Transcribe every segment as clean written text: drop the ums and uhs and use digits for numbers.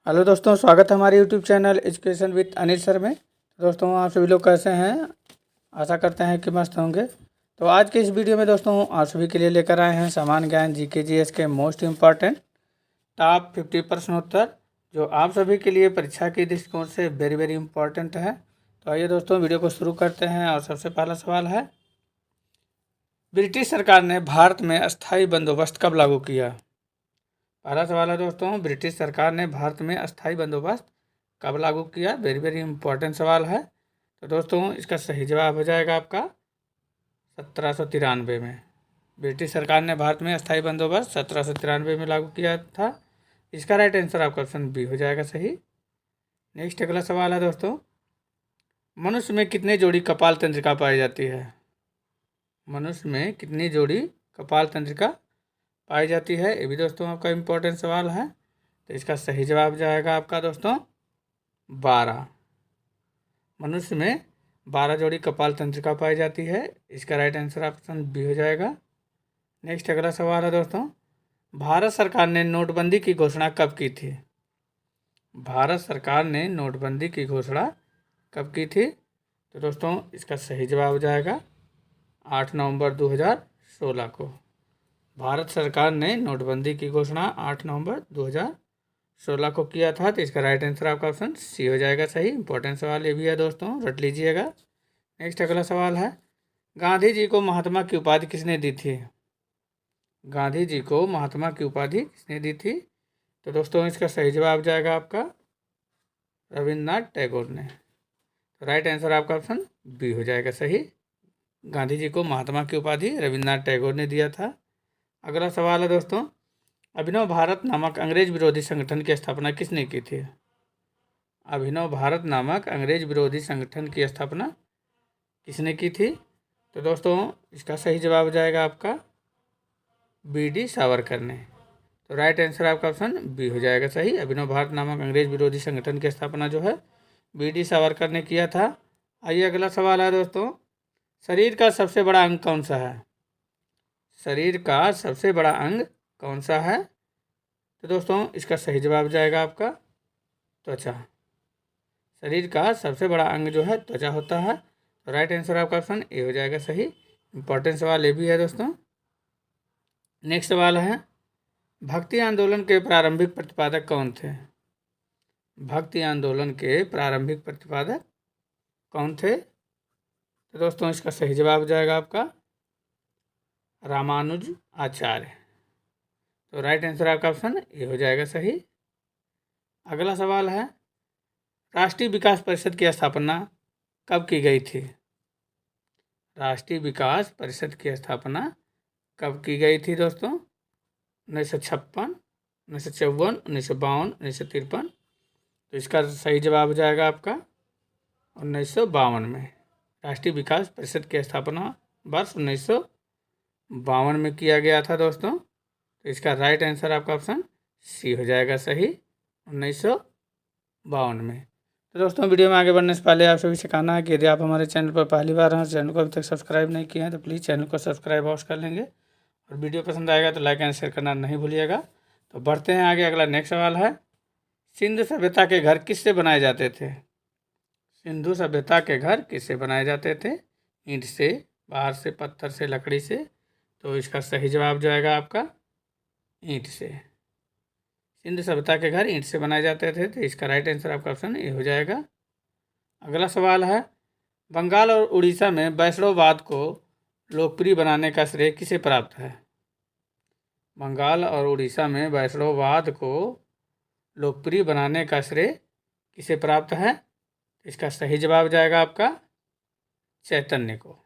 Hello दोस्तों, स्वागत है हमारे YouTube channel education with Anil sir में। दोस्तों, आप सभी लोग कैसे हैं? आशा करते हैं कि मस्त होंगे। तो आज के इस वीडियो में दोस्तों आप सभी के लिए लेकर आए हैं सामान्य ज्ञान जीके जीएस के मोस्ट इम्पॉर्टेंट टॉप 50 प्रश्न उत्तर, जो आप सभी के लिए परीक्षा के दृष्टिकोण से वेरी वेरी इंपॉर्टेंट है। तो आइए दोस्तों, वीडियो को शुरू करते हैं। और सबसे पहला सवाल है, ब्रिटिश सरकार ने भारत में अस्थायी बंदोबस्त कब लागू किया? पहला सवाल है दोस्तों, ब्रिटिश सरकार ने भारत में अस्थायी बंदोबस्त कब लागू किया? वेरी वेरी इंपॉर्टेंट सवाल है। तो दोस्तों, इसका सही जवाब हो जाएगा आपका 1793 में। ब्रिटिश सरकार ने भारत में अस्थायी बंदोबस्त 1793 में लागू किया था। इसका राइट आंसर आपका ऑप्शन बी हो जाएगा सही। नेक्स्ट अगला सवाल है दोस्तों, मनुष्य में कितनी जोड़ी कपाल तंत्रिका पाई जाती है? मनुष्य में कितनी जोड़ी कपाल तंत्रिका पाई जाती है? ये भी दोस्तों आपका इम्पोर्टेंट सवाल है। तो इसका सही जवाब जाएगा आपका दोस्तों 12। मनुष्य में 12 जोड़ी कपाल तंत्रिका पाई जाती है। इसका राइट आंसर ऑप्शन बी हो जाएगा। नेक्स्ट अगला सवाल है दोस्तों, भारत सरकार ने नोटबंदी की घोषणा कब की थी? भारत सरकार ने नोटबंदी की घोषणा कब की थी? तो दोस्तों, इसका सही जवाब हो जाएगा 8 नवंबर 2016 को। भारत सरकार ने नोटबंदी की घोषणा 8 नवंबर 2016 को किया था। तो इसका राइट आंसर आपका ऑप्शन सी हो जाएगा सही। इंपॉर्टेंट सवाल ये भी है दोस्तों, रट लीजिएगा। नेक्स्ट अगला सवाल है, गांधी जी को महात्मा की उपाधि किसने दी थी? गांधी जी को महात्मा की उपाधि किसने दी थी? तो दोस्तों, इसका सही जवाब जाएगा आपका रविन्द्रनाथ टैगोर ने। तो राइट आंसर आपका ऑप्शन बी हो जाएगा सही। गांधी जी को महात्मा की उपाधि रविन्द्रनाथ टैगोर ने दिया था। अगला सवाल है दोस्तों, अभिनव भारत नामक अंग्रेज विरोधी संगठन की स्थापना किसने की थी? अभिनव भारत नामक अंग्रेज विरोधी संगठन की स्थापना किसने की थी? तो दोस्तों, इसका सही जवाब हो जाएगा आपका बी.डी. सावरकर ने। तो राइट आंसर आपका ऑप्शन बी हो जाएगा सही। अभिनव भारत नामक अंग्रेज विरोधी संगठन की स्थापना जो है बी.डी. सावरकर ने किया था। आइए अगला सवाल है दोस्तों, शरीर का सबसे बड़ा अंग कौन सा है? शरीर का सबसे बड़ा अंग कौन सा है? तो दोस्तों, इसका सही जवाब जाएगा आपका त्वचा। शरीर का सबसे बड़ा अंग जो है त्वचा होता है। तो राइट आंसर आपका ऑप्शन ए हो जाएगा सही। इंपॉर्टेंट सवाल ये भी है दोस्तों। नेक्स्ट सवाल है, भक्ति आंदोलन के प्रारंभिक प्रतिपादक कौन थे? भक्ति आंदोलन के प्रारंभिक प्रतिपादक कौन थे? तो दोस्तों, इसका सही जवाब हो जाएगा आपका रामानुज आचार्य। तो राइट आंसर आपका ऑप्शन ए हो जाएगा सही। अगला सवाल है, राष्ट्रीय विकास परिषद की स्थापना कब की गई थी? राष्ट्रीय विकास परिषद की स्थापना कब की गई थी दोस्तों? 1956, 1954, 1952, 1953। तो इसका सही जवाब हो जाएगा आपका 1952 में। राष्ट्रीय विकास परिषद की स्थापना वर्ष 1952 में किया गया था दोस्तों। तो इसका राइट आंसर आपका ऑप्शन सी हो जाएगा सही, 1952 में। तो दोस्तों, वीडियो में आगे बढ़ने से पहले आप सभी से कहना है कि यदि आप हमारे चैनल पर पहली बार हैं, चैनल को अभी तक सब्सक्राइब नहीं किया है, तो प्लीज़ चैनल को सब्सक्राइब अवश्य कर लेंगे। और वीडियो पसंद आएगा तो लाइक एंड शेयर करना नहीं भूलिएगा। तो बढ़ते हैं आगे। अगला नेक्स्ट सवाल है, सिंधु सभ्यता के घर किससे बनाए जाते थे? सिंधु सभ्यता के घर किससे बनाए जाते थे? ईंट से, बाहर से, पत्थर से, लकड़ी से। तो इसका सही जवाब जाएगा आपका ईंट से। सिंधु सभ्यता के घर ईंट से बनाए जाते थे। तो इसका राइट आंसर आपका ऑप्शन ए हो जाएगा। अगला सवाल है, बंगाल और उड़ीसा में वैष्णववाद को लोकप्रिय बनाने का श्रेय किसे प्राप्त है? बंगाल और उड़ीसा में वैष्णववाद को लोकप्रिय बनाने का श्रेय किसे प्राप्त है? इसका सही जवाब जाएगा आपका चैतन्य को।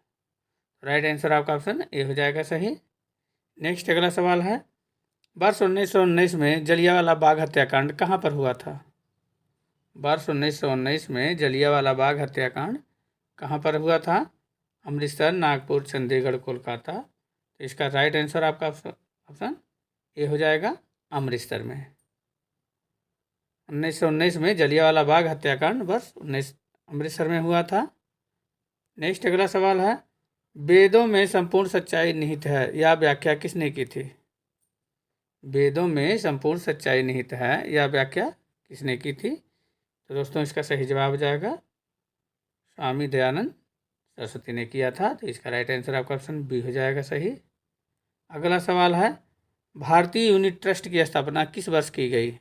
राइट आंसर आपका ऑप्शन ए हो जाएगा सही। नेक्स्ट अगला सवाल है, वर्ष 1919 में जलियांवाला बाग हत्याकांड कहाँ पर हुआ था? वर्ष 1919 में जलियांवाला बाग हत्याकांड कहाँ पर हुआ था? अमृतसर, नागपुर, चंडीगढ़, कोलकाता। तो इसका राइट आंसर आपका ऑप्शन ए हो जाएगा अमृतसर में। 1919 में जलियांवाला बाग हत्याकांड वर्ष 19 अमृतसर में हुआ था। नेक्स्ट अगला सवाल है, वेदों में संपूर्ण सच्चाई निहित है, यह व्याख्या किसने की थी? वेदों में संपूर्ण सच्चाई निहित है, यह व्याख्या किसने की थी? तो दोस्तों इसका सही जवाब हो जाएगा स्वामी दयानंद सरस्वती ने किया था। तो इसका राइट आंसर आपका ऑप्शन बी हो जाएगा सही। अगला सवाल है, भारतीय यूनिट ट्रस्ट की स्थापना किस वर्ष की गई?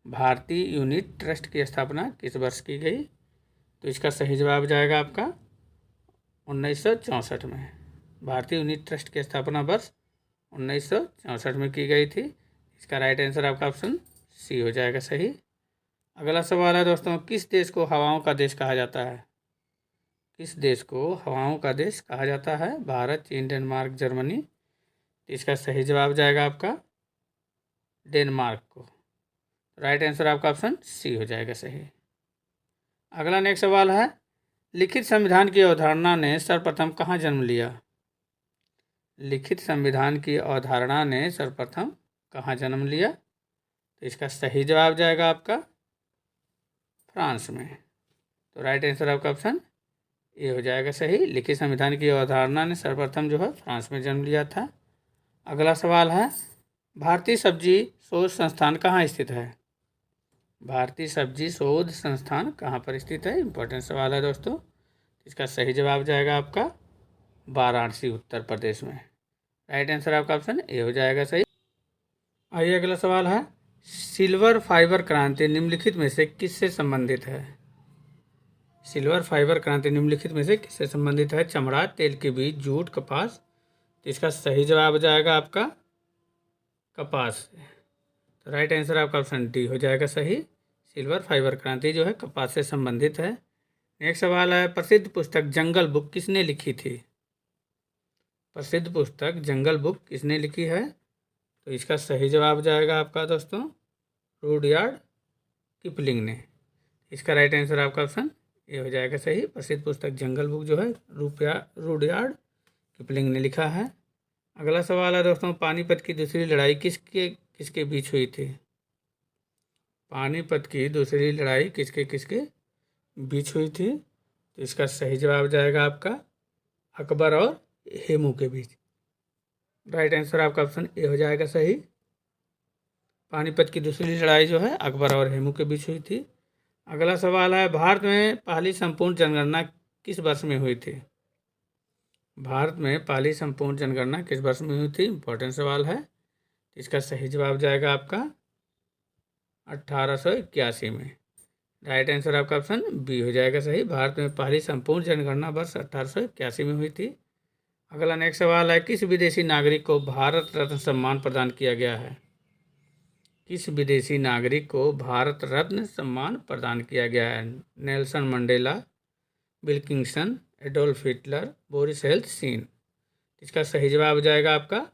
भारतीय यूनिट ट्रस्ट की स्थापना किस वर्ष की गई? तो इसका सही जवाब हो जाएगा आपका 1964 में। भारतीय यूनिट ट्रस्ट की स्थापना वर्ष 1964 में की गई थी। इसका राइट आंसर आपका ऑप्शन सी हो जाएगा सही। अगला सवाल है दोस्तों, किस देश को हवाओं का देश कहा जाता है? किस देश को हवाओं का देश कहा जाता है? भारत, चीन, डेनमार्क, जर्मनी। तो इसका सही जवाब जाएगा आपका डेनमार्क को। राइट आंसर आपका ऑप्शन सी हो जाएगा सही। अगला नेक्स्ट सवाल है, लिखित संविधान की अवधारणा ने सर्वप्रथम कहाँ जन्म लिया? लिखित संविधान की अवधारणा ने सर्वप्रथम कहाँ जन्म लिया? तो इसका सही जवाब जाएगा आपका फ्रांस में। तो राइट आंसर आपका ऑप्शन ए हो जाएगा सही। लिखित संविधान की अवधारणा ने सर्वप्रथम जो है फ्रांस में जन्म लिया था। अगला सवाल है, भारतीय सब्जी शोध संस्थान कहाँ स्थित है? भारतीय सब्जी शोध संस्थान कहाँ पर स्थित है? इंपॉर्टेंट सवाल है दोस्तों। इसका सही जवाब जाएगा आपका वाराणसी, उत्तर प्रदेश में। राइट आंसर आपका ऑप्शन ए हो जाएगा सही। आइए अगला सवाल है, सिल्वर फाइबर क्रांति निम्नलिखित में से किससे संबंधित है? सिल्वर फाइबर क्रांति निम्नलिखित में से किससे संबंधित है? चमड़ा, तेल के बीज, जूट, कपास। तो इसका सही जवाब हो जाएगा आपका कपास से। तो राइट आंसर आपका ऑप्शन डी हो जाएगा सही। सिल्वर फाइबर क्रांति जो है कपास से संबंधित है। नेक्स्ट सवाल है, प्रसिद्ध पुस्तक जंगल बुक किसने लिखी थी? प्रसिद्ध पुस्तक जंगल बुक किसने लिखी है? तो इसका सही जवाब जाएगा आपका दोस्तों रुडयार्ड किपलिंग ने। इसका राइट आंसर आपका ऑप्शन ए हो जाएगा सही। प्रसिद्ध पुस्तक जंगल बुक जो है रुडयार्ड किपलिंग ने लिखा है। अगला सवाल है दोस्तों, पानीपत की दूसरी लड़ाई किसके बीच हुई थी? पानीपत की दूसरी लड़ाई किसके बीच हुई थी? तो इसका सही जवाब जाएगा आपका अकबर और हेमू के बीच। राइट आंसर आपका ऑप्शन ए हो जाएगा सही। पानीपत की दूसरी लड़ाई जो है अकबर और हेमू के बीच हुई थी। अगला सवाल है, भारत में पहली संपूर्ण जनगणना किस वर्ष में हुई थी? भारत में पहली संपूर्ण जनगणना किस वर्ष में हुई थी? इंपॉर्टेंट सवाल है। इसका सही जवाब जाएगा आपका 1881 में। राइट आंसर आपका ऑप्शन बी हो जाएगा सही। भारत में पहली संपूर्ण जनगणना वर्ष 1881 में हुई थी। अगला नेक्स्ट सवाल है, किस विदेशी नागरिक को भारत रत्न सम्मान प्रदान किया गया है? किस विदेशी नागरिक को भारत रत्न सम्मान प्रदान किया गया है? Nelson Mandela, Bill Kingston, Adolf Hitler, Boris Yeltsin. इसका सही जवाब हो जाएगा आपका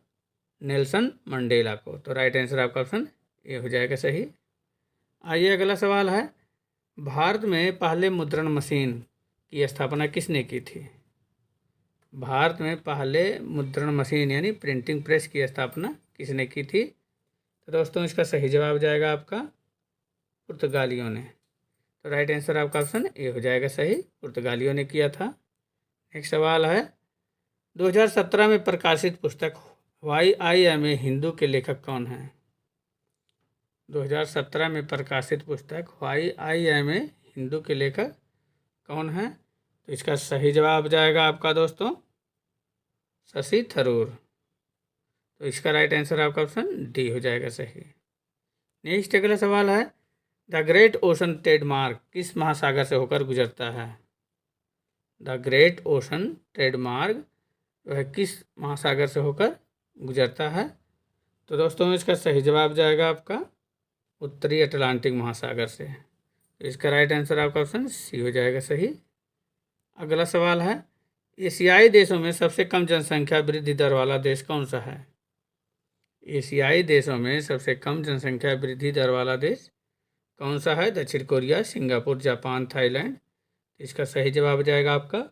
नेल्सन मंडेला को। तो राइट आंसर आपका ऑप्शन ए हो जाएगा सही। आइए अगला सवाल है, भारत में पहले मुद्रण मशीन की स्थापना किसने की थी? भारत में पहले मुद्रण मशीन यानी प्रिंटिंग प्रेस की स्थापना किसने की थी? तो दोस्तों इसका सही जवाब जाएगा आपका पुर्तगालियों ने। तो राइट आंसर आपका ऑप्शन ए हो जाएगा सही। पुर्तगालियों ने किया था। नेक्स्ट सवाल है, 2017 में प्रकाशित पुस्तक why I am a Hindu के लेखक कौन हैं? 2017 में प्रकाशित पुस्तक why I am a Hindu के लेखक कौन हैं? तो इसका सही जवाब जाएगा आपका दोस्तों शशि थरूर। तो इसका राइट आंसर आपका ऑप्शन डी हो जाएगा सही। नेक्स्ट अगला सवाल है, द ग्रेट ओशन ट्रेडमार्क किस महासागर से होकर गुजरता है? द ग्रेट ओशन ट्रेडमार्क वह किस महासागर से होकर गुजरता है? तो दोस्तों इसका सही जवाब जाएगा आपका उत्तरी अटलांटिक महासागर से। तो इसका राइट आंसर आपका ऑप्शन सी हो जाएगा सही। अगला सवाल है, एशियाई देशों में सबसे कम जनसंख्या वृद्धि दर वाला देश कौन सा है? एशियाई देशों में सबसे कम जनसंख्या वृद्धि दर वाला देश कौन सा है? दक्षिण कोरिया, सिंगापुर, जापान, थाईलैंड। इसका सही जवाब हो जाएगा आपका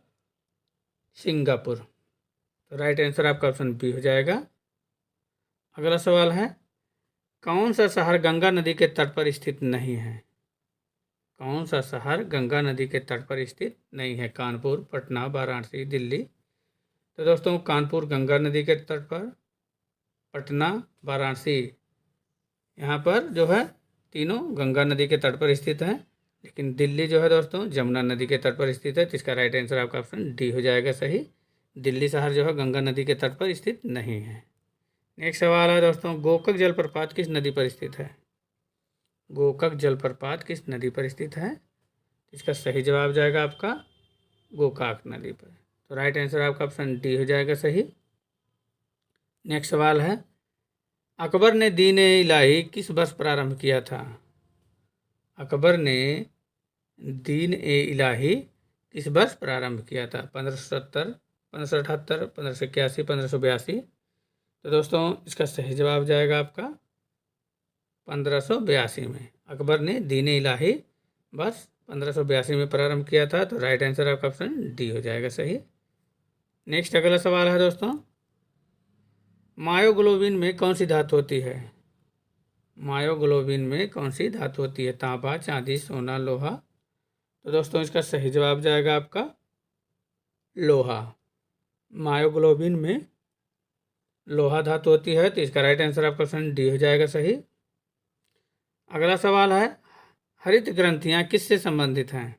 सिंगापुर। तो राइट आंसर आपका ऑप्शन बी हो जाएगा। अगला सवाल है, कौन सा शहर गंगा नदी के तट पर स्थित नहीं है? कौन सा शहर गंगा नदी के तट पर स्थित नहीं है? कानपुर, पटना, वाराणसी, दिल्ली। तो दोस्तों कानपुर गंगा नदी के तट पर, पटना, वाराणसी यहाँ पर जो है तीनों गंगा नदी के तट पर स्थित हैं, लेकिन दिल्ली जो है दोस्तों जमुना नदी के तट पर स्थित है। तो इसका राइट आंसर आपका ऑप्शन डी हो जाएगा सही। दिल्ली शहर जो है गंगा नदी के तट पर स्थित नहीं है। नेक्स्ट सवाल है दोस्तों, गोकक जलप्रपात किस नदी पर स्थित है? गोकक जलप्रपात किस नदी पर स्थित है? इसका सही जवाब जाएगा आपका गोकाक नदी पर। तो राइट आंसर आपका ऑप्शन डी हो जाएगा सही। नेक्स्ट सवाल है, अकबर ने दीन ए इलाही किस वर्ष प्रारंभ किया था? अकबर ने दीन ए इलाही किस वर्ष प्रारंभ किया था? 1570, 1578, 1581, 1582। तो दोस्तों इसका सही जवाब जाएगा आपका 1582 में। अकबर ने दीन इलाही बस 1582 में प्रारंभ किया था। तो राइट आंसर आपका ऑप्शन डी हो जाएगा सही। नेक्स्ट अगला सवाल है दोस्तों, मायोग्लोबिन में कौन सी धातु होती है? मायोग्लोबिन में कौन सी धातु होती है? तांबा, चांदी, सोना, लोहा। तो दोस्तों इसका सही जवाब जाएगा आपका लोहा। मायोग्लोबिन में लोहा धातु होती है। तो इसका राइट आंसर आपका ऑप्शन डी हो जाएगा सही। अगला सवाल है, हरित ग्रंथियां किससे संबंधित हैं?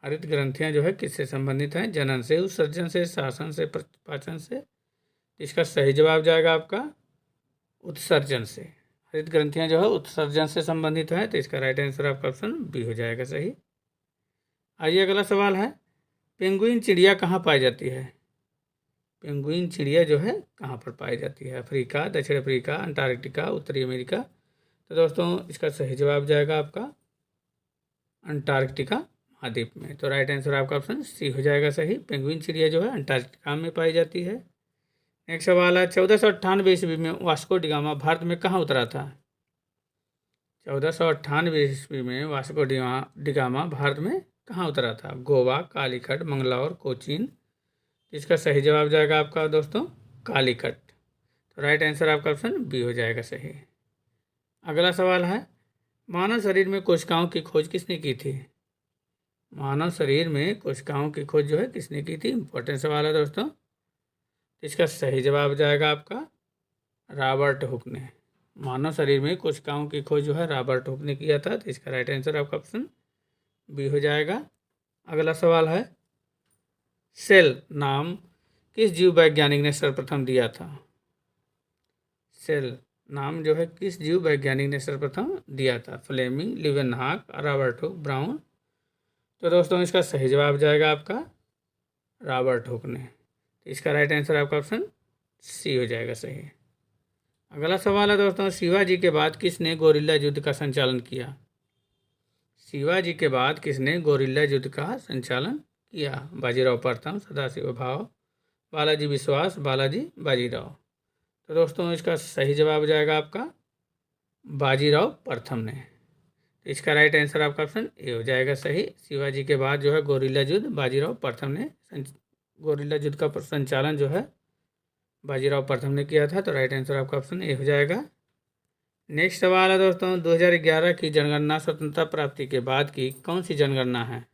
हरित ग्रंथियां जो है किससे संबंधित हैं? जनन से, उत्सर्जन से, श्वसन से, पाचन से। इसका सही जवाब जाएगा आपका उत्सर्जन से। हरित ग्रंथियां जो है उत्सर्जन से संबंधित है। तो इसका राइट आंसर आपका ऑप्शन बी हो जाएगा सही। आइए अगला सवाल है, पेंगुइन चिड़िया कहाँ पाई जाती है? पेंगुइन चिड़िया जो है कहाँ पर पाई जाती है? अफ्रीका, दक्षिण अफ्रीका, अंटार्कटिका, उत्तरी अमेरिका। तो दोस्तों इसका सही जवाब जाएगा आपका अंटार्कटिका महाद्वीप में। तो राइट आंसर आपका ऑप्शन सी हो जाएगा सही। पेंगुइन चिड़िया जो है अंटार्कटिका में पाई जाती है। नेक्स्ट सवाल है, 1498 ईस्वी में वास्को डिगामा भारत में कहाँ उतरा था? 1498 ईस्वी में वास्को डिगामा भारत में कहाँ उतरा था? गोवा, कालीकट, मंगलौर, कोचीन। इसका सही जवाब जाएगा आपका दोस्तों कालीकट। तो राइट आंसर आपका ऑप्शन बी हो जाएगा सही। अगला सवाल है, मानव शरीर में कोशिकाओं की खोज किसने की थी? मानव शरीर में कोशिकाओं की खोज जो है किसने की थी? इंपॉर्टेंट सवाल है दोस्तों। इसका सही जवाब जाएगा आपका रॉबर्ट हुक ने। मानव शरीर में कोशिकाओं की खोज जो है रॉबर्ट हुक ने किया था। तो इसका राइट आंसर आपका ऑप्शन बी हो जाएगा। अगला सवाल है, सेल नाम किस जीव वैज्ञानिक ने सर्वप्रथम दिया था? सेल नाम जो है किस जीव वैज्ञानिक ने सर्वप्रथम दिया था? Fleming, Leeuwenhoek, Robert Hooke, Brown. तो दोस्तों इसका सही जवाब जाएगा आपका रॉबर्ट हुक ने। तो इसका राइट आंसर आपका ऑप्शन सी हो जाएगा सही। अगला सवाल है दोस्तों, शिवाजी के बाद किसने गोरिल्ला युद्ध का संचालन किया? शिवाजी के बाद किसने गोरिल्ला युद्ध का संचालन किया? बाजीराव प्रथम, सदाशिव भाव, बालाजी विश्वास, बालाजी बाजीराव। तो दोस्तों इसका सही जवाब जाएगा आपका बाजीराव प्रथम ने। तो इसका राइट आंसर आपका ऑप्शन ए हो जाएगा सही। शिवाजी के बाद जो है गोरिल्ला युद्ध बाजीराव प्रथम ने गोरिल्ला युद्ध का संचालन जो है बाजीराव प्रथम ने किया था। तो राइट आंसर आपका ऑप्शन ए हो जाएगा। नेक्स्ट सवाल है दोस्तों, 2011 की जनगणना स्वतंत्रता प्राप्ति के बाद की कौन सी जनगणना है?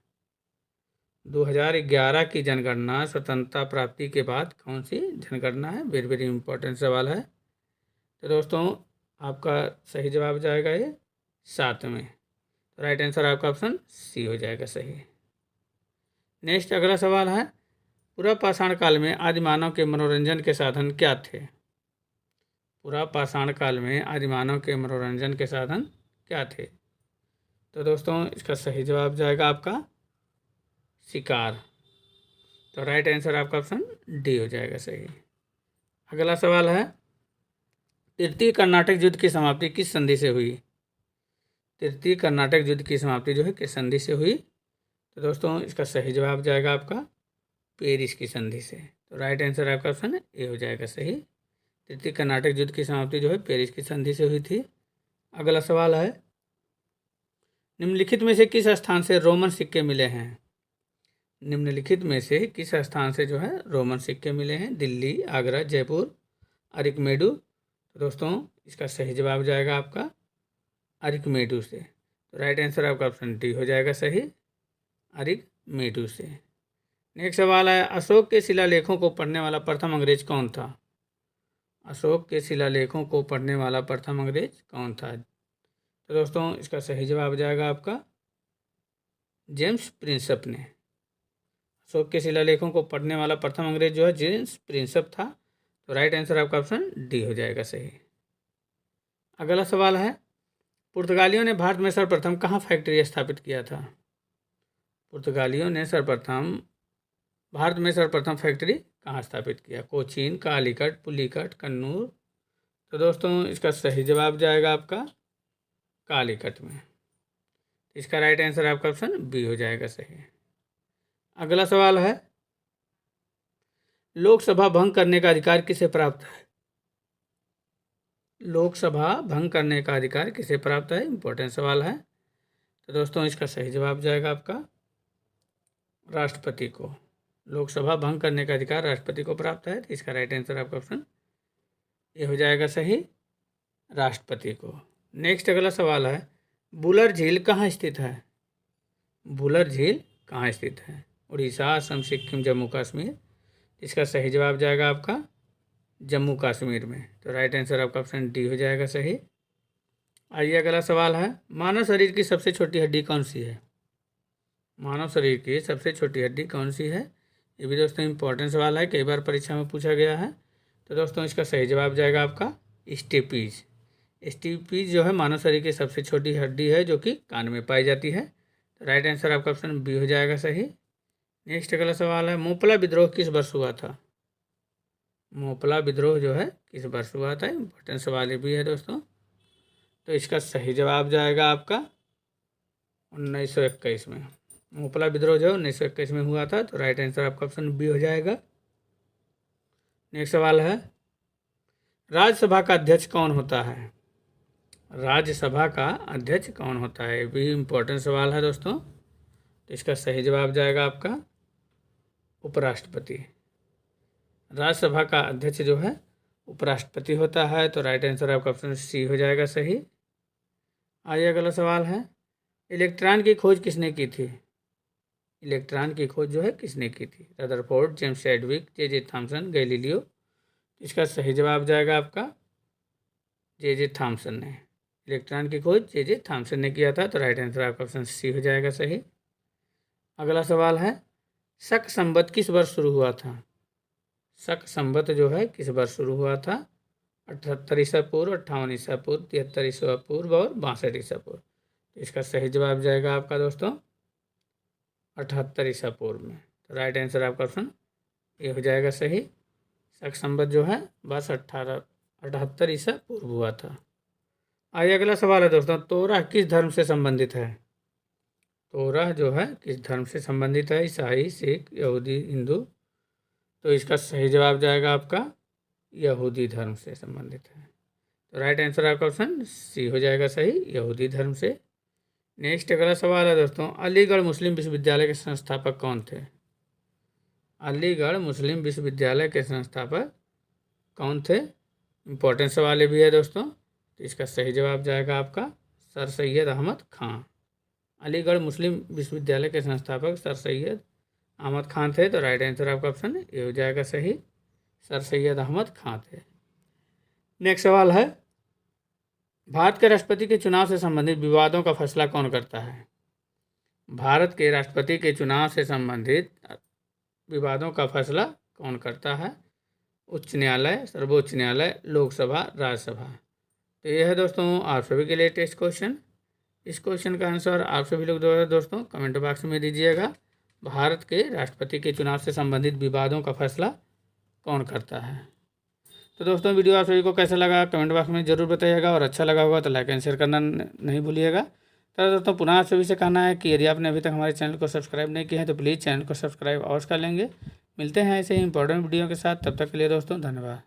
2011 की जनगणना स्वतंत्रता प्राप्ति के बाद कौन सी जनगणना है? वेरी वेरी इंपॉर्टेंट सवाल है। तो दोस्तों आपका सही जवाब जाएगा ये 7 में। तो राइट आंसर आपका ऑप्शन सी हो जाएगा सही। नेक्स्ट अगला सवाल है, पूरा पाषाण काल में आदिमानव के मनोरंजन के साधन क्या थे? पूरा पाषाण काल में आदिमानव के मनोरंजन के साधन क्या थे? तो दोस्तों इसका सही जवाब जाएगा आपका शिकार। तो राइट आंसर आपका ऑप्शन डी हो जाएगा सही। अगला सवाल है, तृतीय कर्नाटक युद्ध की समाप्ति किस संधि से हुई? तृतीय कर्नाटक युद्ध की समाप्ति जो है किस संधि से हुई? तो दोस्तों इसका सही जवाब जाएगा आपका पेरिस की संधि से। तो राइट आंसर आपका ऑप्शन ए हो जाएगा सही। तृतीय कर्नाटक युद्ध की समाप्ति जो है पेरिस की संधि से हुई थी। अगला सवाल है, निम्नलिखित में से किस स्थान से रोमन सिक्के मिले हैं? निम्नलिखित में से किस स्थान से जो है रोमन सिक्के मिले हैं? दिल्ली, आगरा, जयपुर, अरिकमेडू। तो दोस्तों इसका सही जवाब जाएगा आपका अरिकमेडू से। तो राइट आंसर आपका ऑप्शन डी हो जाएगा सही, अरिकमेडू से। नेक्स्ट सवाल है, अशोक के शिलालेखों को पढ़ने वाला प्रथम अंग्रेज कौन था? अशोक के शिलालेखों को पढ़ने वाला प्रथम अंग्रेज कौन था? तो दोस्तों इसका सही जवाब हो जाएगा आपका जेम्स प्रिंसप ने। अशोक के शिलालेखों को पढ़ने वाला प्रथम अंग्रेज जो है जेम्स प्रिंसप था। तो राइट आंसर आपका ऑप्शन डी हो जाएगा सही। अगला सवाल है, पुर्तगालियों ने भारत में सर्वप्रथम कहाँ फैक्ट्री स्थापित किया था? पुर्तगालियों ने भारत में सर्वप्रथम फैक्ट्री कहाँ स्थापित किया? कोचीन, कालीकट, पुलिकट, कन्नूर। तो दोस्तों इसका सही जवाब जाएगा आपका कालीकट में। इसका राइट आंसर आपका ऑप्शन बी हो जाएगा सही। अगला सवाल है, लोकसभा भंग करने का अधिकार किसे प्राप्त है? लोकसभा भंग करने का अधिकार किसे प्राप्त है? इंपॉर्टेंट सवाल है। तो दोस्तों इसका सही जवाब जाएगा आपका राष्ट्रपति को। लोकसभा भंग करने का अधिकार राष्ट्रपति को प्राप्त है। तो इसका राइट आंसर आपका ऑप्शन ये हो जाएगा सही, राष्ट्रपति को। नेक्स्ट अगला सवाल है, बुलर झील कहाँ स्थित है? बुलर झील कहाँ स्थित है? उड़ीसा, असम, सिक्किम, जम्मू कश्मीर। इसका सही जवाब जाएगा आपका जम्मू कश्मीर में। तो राइट आंसर आपका ऑप्शन डी हो जाएगा सही। आइए अगला सवाल है, मानव शरीर की सबसे छोटी हड्डी कौन सी है? मानव शरीर की सबसे छोटी हड्डी कौन सी है? ये भी दोस्तों इंपॉर्टेंट सवाल है, कई बार परीक्षा में पूछा गया है। तो दोस्तों इसका सही जवाब जाएगा आपका स्टेपीज। स्टेपीज जो है मानव शरीर की सबसे छोटी हड्डी है जो कि कान में पाई जाती है। तो राइट आंसर आपका ऑप्शन बी हो जाएगा सही। नेक्स्ट अगला सवाल है, मोपला विद्रोह किस वर्ष हुआ था? मोपला विद्रोह जो है किस वर्ष हुआ था? इंपॉर्टेंट सवाल ये भी है दोस्तों। तो इसका सही जवाब जाएगा आपका 1921 में। मोपला विद्रोह जो 1921 में हुआ था। तो राइट आंसर आपका ऑप्शन बी हो जाएगा। नेक्स्ट सवाल है, राज्यसभा का अध्यक्ष कौन होता है? राज्यसभा का अध्यक्ष कौन होता है? ये भी इंपॉर्टेंट सवाल है दोस्तों। तो इसका सही जवाब जाएगा आपका उपराष्ट्रपति। राज्यसभा का अध्यक्ष जो है उपराष्ट्रपति होता है। तो राइट आंसर आपका ऑप्शन सी हो जाएगा सही। आइए अगला सवाल है, इलेक्ट्रॉन की खोज किसने की थी? इलेक्ट्रॉन की खोज जो है किसने की थी? Rutherford, James Chadwick, J Thomson, Galileo. इसका सही जवाब जाएगा आपका जे थॉमसन ने। इलेक्ट्रॉन की खोज जे थॉमसन ने किया था। तो राइट आंसर आपका ऑप्शन सी हो जाएगा सही। अगला सवाल है, शक संवत किस वर्ष शुरू हुआ था? शक संवत जो है किस वर्ष शुरू हुआ था? 78 ईसा पूर्व, 58 ईसा पूर्व, 73 ईसा पूर्व और 62 ईसा पूर्व। तो इसका सही जवाब जाएगा आपका दोस्तों 78 ईसा पूर्व में। तो राइट आंसर आपका ऑप्शन ये हो जाएगा सही। शक संवत जो है बस 78 ईसा पूर्व हुआ था। आइए अगला सवाल है दोस्तों, तोरह किस धर्म से संबंधित है? तोरह जो है किस धर्म से संबंधित है? ईसाई, सिख, यहूदी, हिंदू। तो इसका सही जवाब जाएगा आपका यहूदी धर्म से संबंधित है। तो राइट आंसर आपका ऑप्शन सी हो जाएगा सही, यहूदी धर्म से। नेक्स्ट अगला सवाल है दोस्तों, अलीगढ़ मुस्लिम विश्वविद्यालय के संस्थापक कौन थे? अलीगढ़ मुस्लिम विश्वविद्यालय के संस्थापक कौन थे? इंपॉर्टेंट सवाल ये भी है दोस्तों। तो इसका सही जवाब जाएगा आपका सर सैयद अहमद खां। अलीगढ़ मुस्लिम विश्वविद्यालय के संस्थापक सर सैयद अहमद खां थे। तो राइट आंसर आपका ऑप्शन ये हो जाएगा सही, सर सैयद अहमद खां थे। नेक्स्ट सवाल है, भारत के राष्ट्रपति के चुनाव से संबंधित विवादों का फैसला कौन करता है? भारत के राष्ट्रपति के चुनाव से संबंधित विवादों का फैसला कौन करता है? उच्च न्यायालय, सर्वोच्च न्यायालय, लोकसभा, राज्यसभा। तो यह है दोस्तों आप सभी के लिए टेस्ट क्वेश्चन। इस क्वेश्चन का आंसर आप सभी लोग दोस्तों कमेंट बॉक्स में दीजिएगा। भारत के राष्ट्रपति के चुनाव से संबंधित विवादों का फैसला कौन करता है? तो दोस्तों वीडियो आप सभी को कैसा लगा कमेंट बॉक्स में जरूर बताइएगा, और अच्छा लगा होगा तो लाइक एंड शेयर करना नहीं भूलिएगा। तो दोस्तों पुनः आप सभी से कहना है कि यदि आपने अभी तक हमारे चैनल को सब्सक्राइब नहीं किया है तो प्लीज़ चैनल को सब्सक्राइब अवश्य कर लेंगे। मिलते हैं ऐसे ही इंपॉर्टेंट वीडियो के साथ, तब तक के लिए दोस्तों धन्यवाद।